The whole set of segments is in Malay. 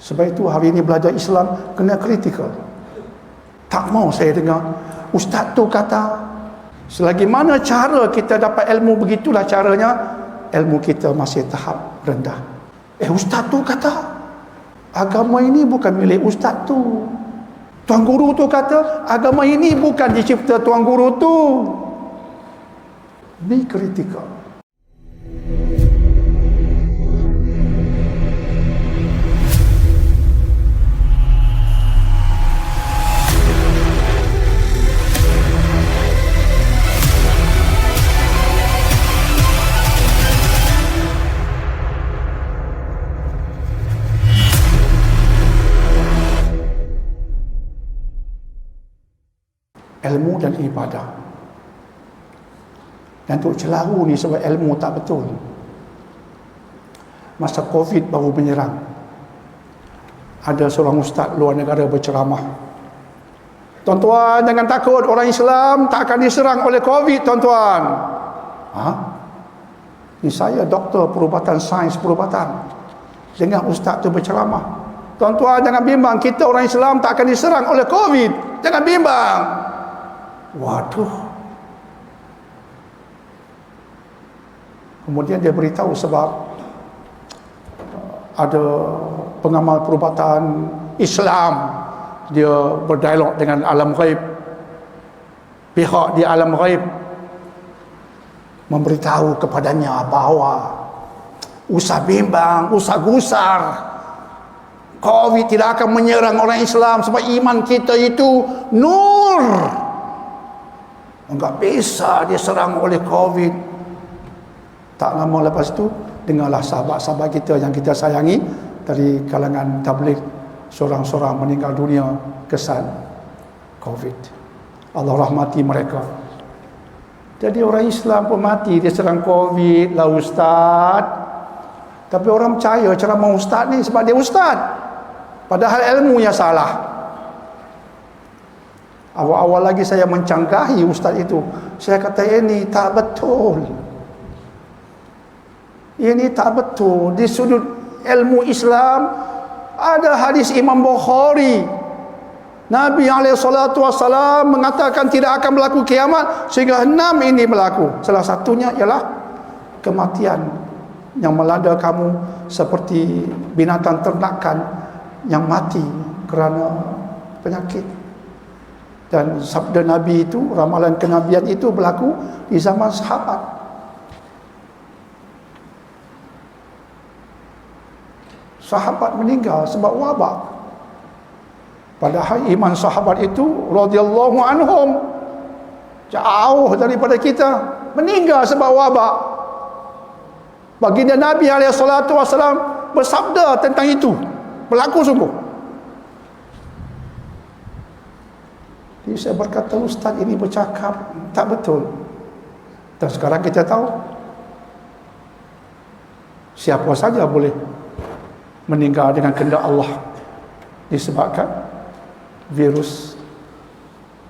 Sebab itu hari ini belajar Islam kena kritikal. Tak mau saya dengar ustaz tu kata, selagi mana cara kita dapat ilmu begitulah caranya, ilmu kita masih tahap rendah. Ustaz tu kata agama ini bukan milik ustaz tu. Tuan guru tu kata agama ini bukan dicipta tuan guru tu. Be critical. Ilmu dan ibadah. Dan untuk celaru ni sebab ilmu tak betul. Masa Covid baru menyerang, ada seorang ustaz luar negara berceramah, tuan-tuan jangan takut, orang Islam tak akan diserang oleh Covid, tuan-tuan. Ni saya doktor perubatan, sains perubatan, dengar ustaz tu berceramah, tuan-tuan jangan bimbang, kita orang Islam tak akan diserang oleh Covid, jangan bimbang. Waduh. Kemudian dia beritahu sebab ada pengamal perubatan Islam, dia berdialog dengan alam ghaib, pihak di alam ghaib memberitahu kepadanya bahawa usah bimbang, usah gusar, Covid tidak akan menyerang orang Islam sebab iman kita itu nur. Enggak bisa dia serang oleh Covid. Tak lama lepas tu, dengarlah sahabat-sahabat kita yang kita sayangi dari kalangan tabligh, seorang-seorang meninggal dunia kesan Covid. Allah rahmati mereka. Jadi orang Islam pun mati dia serang Covid lah ustaz. Tapi orang percaya ceramah ustaz ni sebab dia ustaz, padahal ilmunya salah. Awal-awal lagi saya mencanggahi ustaz itu. Saya kata ini tak betul. Ini tak betul. Di sudut ilmu Islam ada hadis Imam Bukhari. Nabi SAW mengatakan tidak akan berlaku kiamat sehingga 6 ini berlaku. Salah satunya ialah kematian yang melanda kamu seperti binatang ternakan yang mati kerana penyakit. Dan sabda Nabi itu, ramalan kenabian itu berlaku di zaman sahabat. Sahabat meninggal sebab wabak. Padahal iman sahabat itu radhiyallahu anhum jauh daripada kita, meninggal sebab wabak. Baginda Nabi SAW bersabda tentang itu, berlaku sungguh. Jadi saya berkata, ustaz ini bercakap tak betul. Dan sekarang kita tahu siapa saja boleh meninggal dengan kehendak Allah disebabkan virus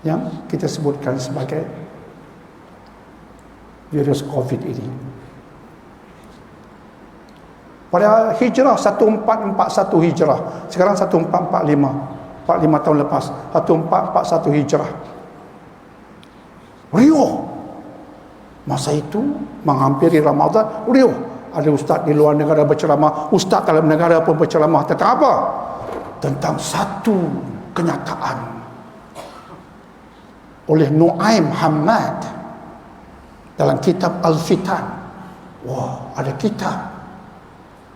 yang kita sebutkan sebagai virus Covid ini. Pada hijrah 1441 hijrah, sekarang 1445, 45 tahun lepas, 1441 hijrah, riuh. Masa itu menghampiri Ramadan, riuh. Ada ustaz di luar negara berceramah, ustaz dalam negara pun berceramah tentang apa? Tentang satu kenyataan oleh Nuaim Hamad dalam kitab Al-Fitan. Wah, ada kitab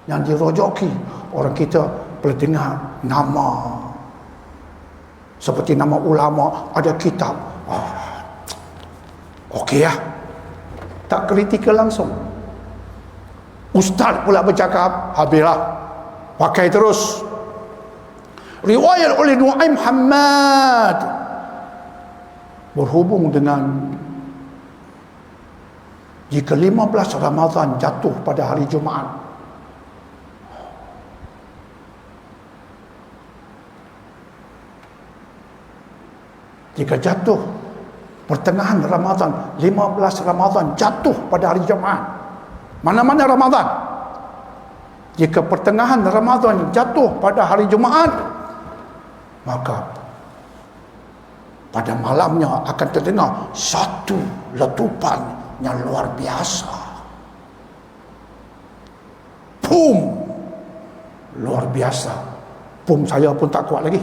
yang dirojoki, orang kita boleh dengar nama seperti nama ulama, ada kitab. Okey ya, tak kritikal langsung. Ustaz pula bercakap, habislah, pakai terus. Riwayat oleh Nuaim Hamad berhubung dengan jika 15 Ramadan jatuh pada hari Jumaat, jika jatuh pertengahan Ramadan, 15 Ramadan jatuh pada hari Jumaat, mana-mana Ramadan, Jika pertengahan Ramadan jatuh pada hari Jumaat, maka pada malamnya akan terdengar satu letupan yang luar biasa. Boom! Luar biasa. Boom saya pun tak kuat lagi.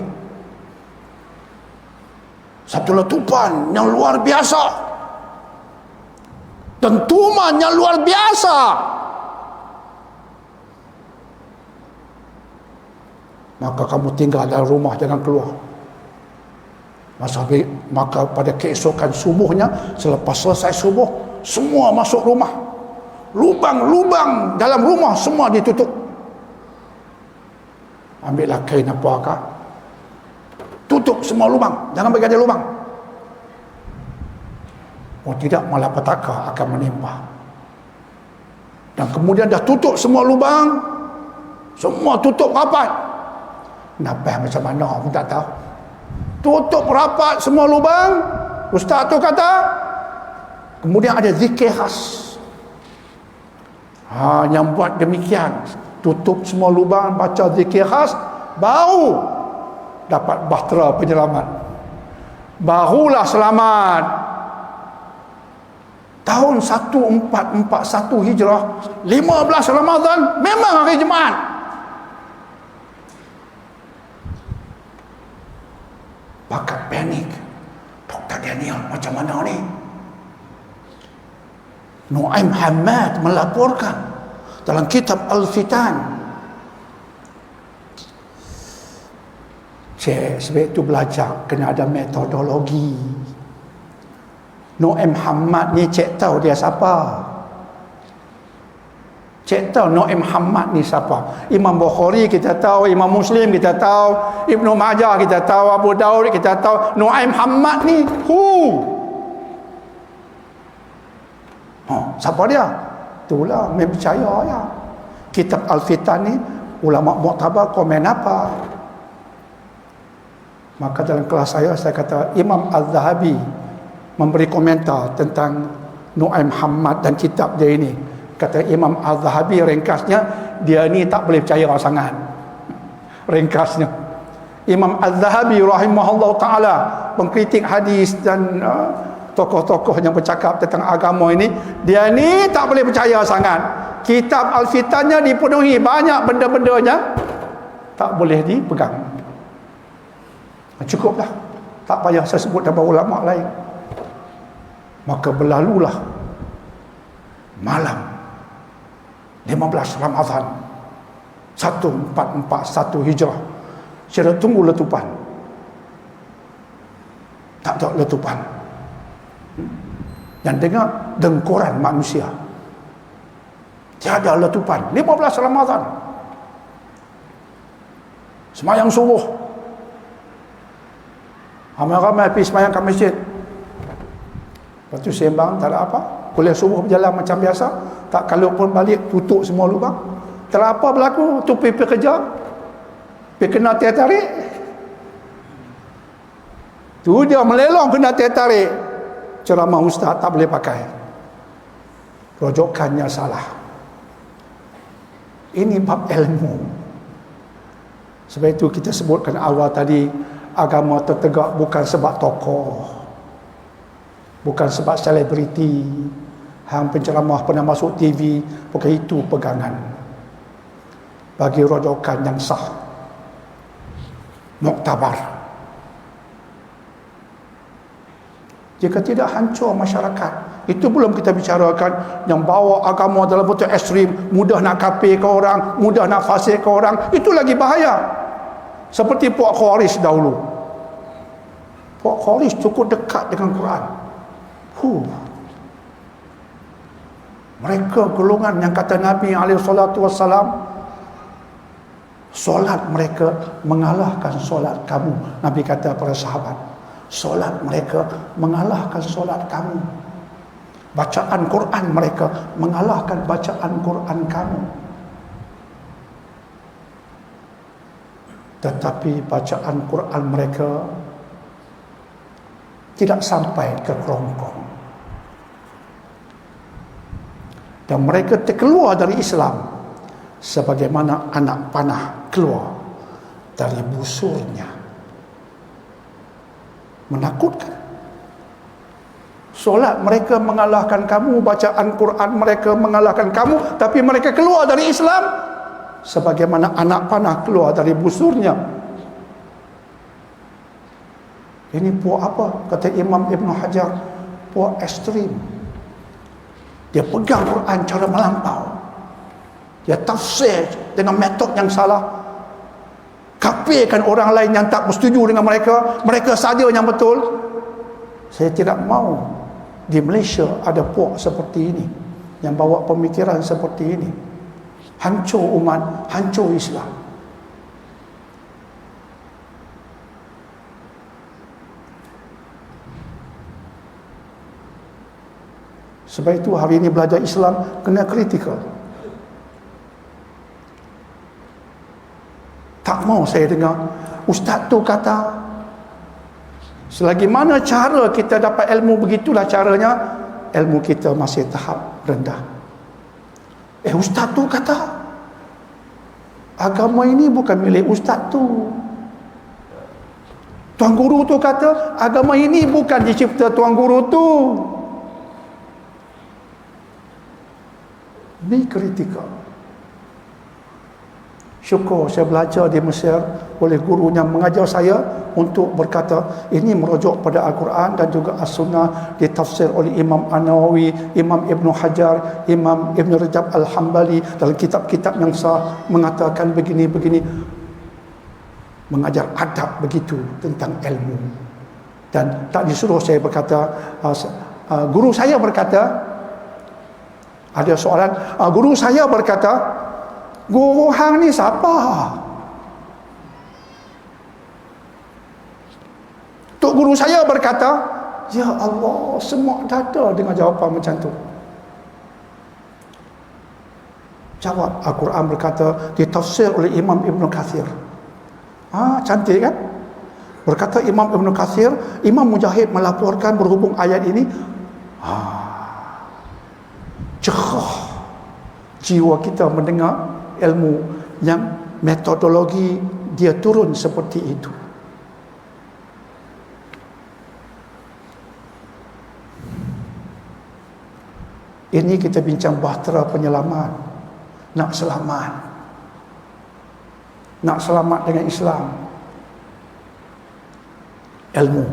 Satu letupan yang luar biasa. Dentuman yang luar biasa. Maka kamu tinggal dalam rumah, jangan keluar. Maka pada keesokan subuhnya, selepas selesai subuh, semua masuk rumah. Lubang-lubang dalam rumah semua ditutup. Ambillah kain apakah, tutup semua lubang, jangan bagi ada lubang. Oh tidak, malapetaka akan menimpa. Dan kemudian dah tutup semua lubang, semua tutup rapat. Nafas macam mana pun tak tahu. Tutup rapat semua lubang. Ustaz tu kata, kemudian ada zikir khas. Yang buat demikian, tutup semua lubang, baca zikir khas, baru dapat bahtera penyelamat. Barulah selamat. Tahun 1441 Hijrah, 15 Ramadan, memang hari Jumaat. Bakat panik. Dr. Daniel, macam mana ni? Nu'aim Hamad melaporkan dalam kitab Al-Fitan. Sebab itu belajar kena ada metodologi. Nu'aim Hamad ni cik tahu dia siapa? Cik tahu Nu'aim Hamad ni siapa? Imam Bukhari kita tahu, Imam Muslim kita tahu, Ibnu Majah kita tahu, Abu Daud kita tahu. Nu'aim Hamad ni siapa dia? Itulah percaya ya. Kitab Al-Fitan ni ulama muktabar komen apa? Maka dalam kelas saya kata Imam Az-Zahabi memberi komentar tentang Nu'aim Hamad dan kitab dia ini. Kata Imam Az-Zahabi ringkasnya, dia ni tak boleh percaya sangat. Ringkasnya. Imam Az-Zahabi rahimahullah ta'ala, pengkritik hadis dan tokoh-tokoh yang bercakap tentang agama ini, dia ni tak boleh percaya sangat. Kitab Al-Fitannya dipenuhi banyak benda-bendanya tak boleh dipegang. Cukuplah, tak payah saya sebut daripada ulama lain. Maka berlalulah malam 15 Ramadan 1441 Hijrah. Saya tunggu letupan, tak ada letupan. Yang dengar dengkuran manusia, tiada letupan. 15 Ramadan, semayang subuh, ramai-ramai pergi semayang kat masjid. Lepas tu sembang, tak ada apa. Kuliah subuh berjalan macam biasa. Tak kalau pun balik, tutup semua lubang. Tak ada apa berlaku. Tu pergi kerja, pergi kena tarik. Tu dia melelong kena tarik. Ceramah ustaz tak boleh pakai, rojokannya salah. Ini bab ilmu. Sebab itu kita sebutkan awal tadi, agama tertegak bukan sebab tokoh, bukan sebab selebriti. Hang penceramah pernah masuk TV, bukan itu pegangan. Bagi rojokan yang sah, muktabar. Jika tidak, hancur masyarakat. Itu belum kita bicarakan yang bawa agama dalam bentuk ekstrim, mudah nak kafir ke orang, mudah nak fasik ke orang. Itu lagi bahaya. Seperti puak Khawarij dahulu. Puak Khawarij cukup dekat dengan Quran. Mereka golongan yang kata Nabi SAW, solat mereka mengalahkan solat kamu. Nabi kata para sahabat, solat mereka mengalahkan solat kamu. Bacaan Quran mereka mengalahkan bacaan Quran kamu. Tetapi bacaan Quran mereka tidak sampai ke kerongkong. Dan mereka terkeluar dari Islam sebagaimana anak panah keluar dari busurnya. Menakutkan. Solat mereka mengalahkan kamu, bacaan Quran mereka mengalahkan kamu, tapi mereka keluar dari Islam sebagaimana anak panah keluar dari busurnya. Ini puak apa? Kata Imam Ibn Hajar, puak ekstrim. Dia pegang Quran cara melampau, dia tafsir dengan metod yang salah, kafirkan orang lain yang tak bersetuju dengan mereka, mereka saja yang betul. Saya tidak mau di Malaysia ada puak seperti ini, yang bawa pemikiran seperti ini. Hancur umat, hancur Islam. Sebab itu hari ini belajar Islam kena kritikal. Tak mau saya dengar ustaz tu kata, selagi mana cara kita dapat ilmu begitulah caranya, ilmu kita masih tahap rendah. Ustaz tu kata agama ini bukan milik ustaz tu. Tuan guru tu kata agama ini bukan dicipta tuan guru tu. Be critical. Syukur saya belajar di Mesir oleh guru yang mengajar saya untuk berkata ini merujuk pada Al-Quran dan juga As-Sunnah, ditafsir oleh Imam An-Nawawi, Imam Ibn Hajar, Imam Ibn Rajab Al-Hambali dalam kitab-kitab yang sah mengatakan begini-begini. Mengajar adab begitu tentang ilmu. Dan tak disuruh saya berkata, guru saya berkata, ada soalan, guru saya berkata, guru hang ni siapa? Tok guru saya berkata, ya Allah, semua dada dengan jawapan macam tu. Jawab, Al-Quran berkata, ditafsir oleh Imam Ibn Kathir. Cantik kan? Berkata Imam Ibn Kathir, Imam Mujahid melaporkan berhubung ayat ini, cerah jiwa kita mendengar ilmu yang metodologi dia turun seperti itu. Ini kita bincang bahtera penyelamat. Nak selamat, nak selamat dengan Islam, ilmu.